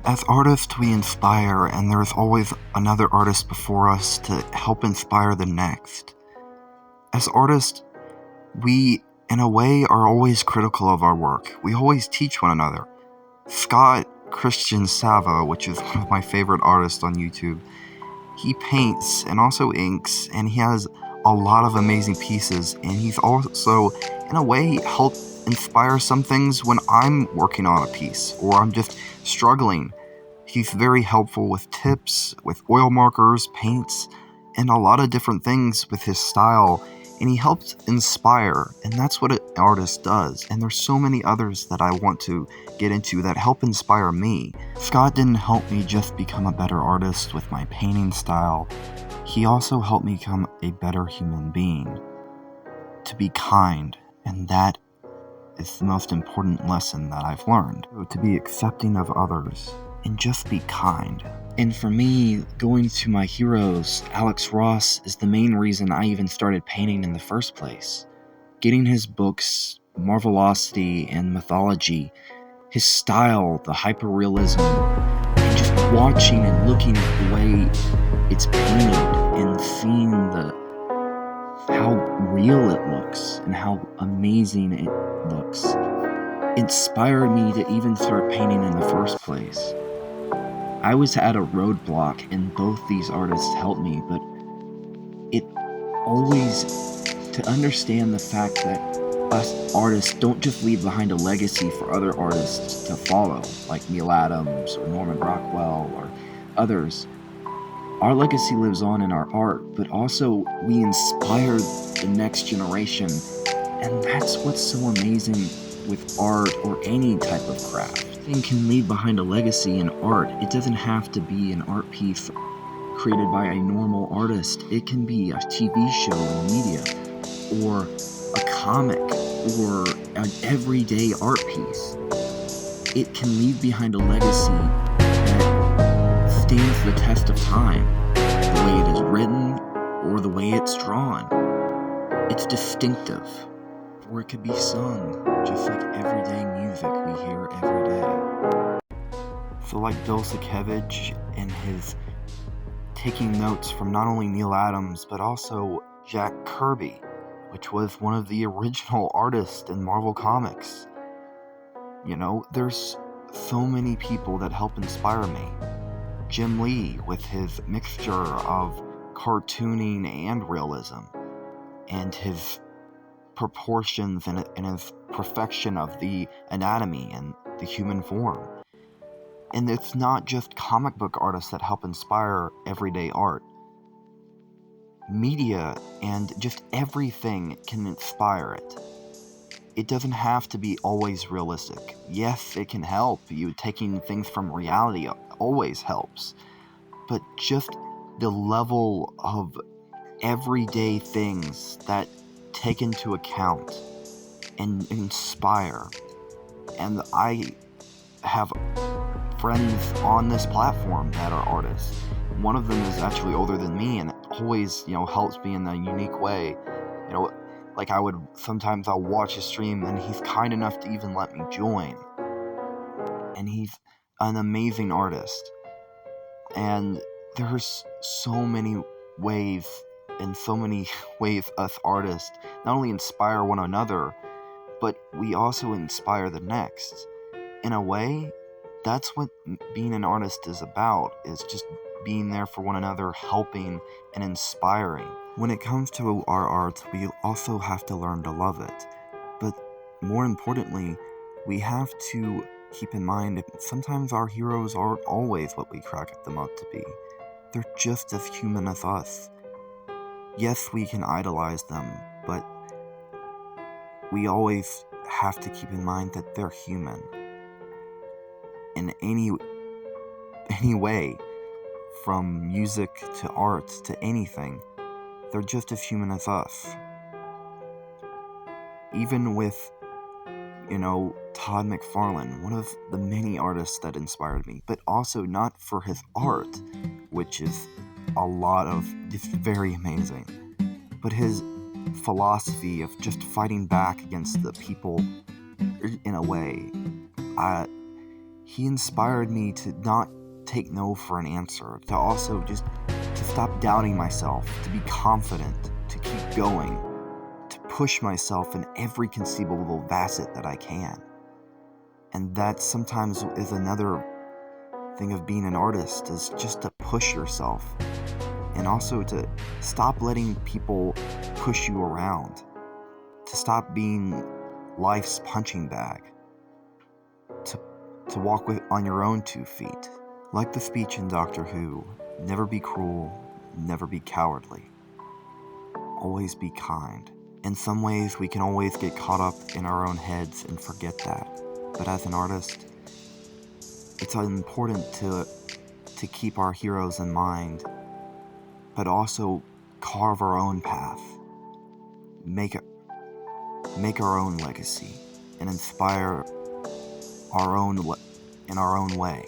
As artists, we inspire, and there's always another artist before us to help inspire the next. As artists, we, in a way, are always critical of our work. We always teach one another. Scott Christian Sava, which is one of my favorite artists on YouTube, he paints and also inks, and he has a lot of amazing pieces, and he's also, in a way, helped inspire some things when I'm working on a piece, or I'm just struggling. He's very helpful with tips, with oil markers, paints, and a lot of different things with his style, and he helps inspire, and that's what an artist does. And there's so many others that I want to get into that help inspire me. Scott didn't help me just become a better artist with my painting style. He also helped me become a better human being. To be kind, and that is the most important lesson that I've learned. To be accepting of others, and just be kind. And for me, going to my heroes, Alex Ross is the main reason I even started painting in the first place. Getting his books, Marvelosity and Mythology, his style, the hyperrealism, and just watching and looking at the way it's painted and seeing how real it looks and how amazing it looks inspired me to even start painting in the first place. I was at a roadblock, and both these artists helped me, but it always, to understand the fact that us artists don't just leave behind a legacy for other artists to follow, like Neil Adams or Norman Rockwell or others. Our legacy lives on in our art, but also we inspire the next generation, and that's what's so amazing with art or any type of craft. It can leave behind a legacy in art. It doesn't have to be an art piece created by a normal artist. It can be a TV show in media, or a comic, or an everyday art piece. It can leave behind a legacy that stands the test of time, the way it is written or the way it's drawn. It's distinctive, or it could be sung, just like everyday music we hear every day. So like Bill Sienkiewicz and his taking notes from not only Neil Adams, but also Jack Kirby, which was one of the original artists in Marvel Comics. You know, there's so many people that help inspire me. Jim Lee with his mixture of cartooning and realism, and his proportions and his perfection of the anatomy and the human form. And it's not just comic book artists that help inspire everyday art. Media and just everything can inspire it. It doesn't have to be always realistic. Yes, it can help. You taking things from reality always helps. But just the level of everyday things that take into account and inspire. And I have friends on this platform that are artists. One of them is actually older than me, and always, helps me in a unique way. Like I'll watch a stream, and he's kind enough to even let me join. And he's an amazing artist. And there's so many ways, us artists not only inspire one another, but we also inspire the next. In a way, that's what being an artist is about, is just being there for one another, helping and inspiring. When it comes to our art, we also have to learn to love it. But more importantly, we have to keep in mind that sometimes our heroes aren't always what we crack them up to be. They're just as human as us. Yes, we can idolize them, but we always have to keep in mind that they're human. In any way, from music to art to anything, they're just as human as us. Even with, Todd McFarlane, one of the many artists that inspired me, but also not for his art, which is just very amazing, but his philosophy of just fighting back against the people in a way. he inspired me to not take no for an answer, to also just to stop doubting myself, to be confident, to keep going, to push myself in every conceivable facet that I can. And that sometimes is another thing of being an artist, is just to push yourself, and also to stop letting people push you around, to stop being life's punching bag, to walk on your own 2 feet. Like the speech in Doctor Who, never be cruel, never be cowardly. Always be kind. In some ways, we can always get caught up in our own heads and forget that. But as an artist, it's important to keep our heroes in mind, but also carve our own path, make our own legacy, and inspire in our own way.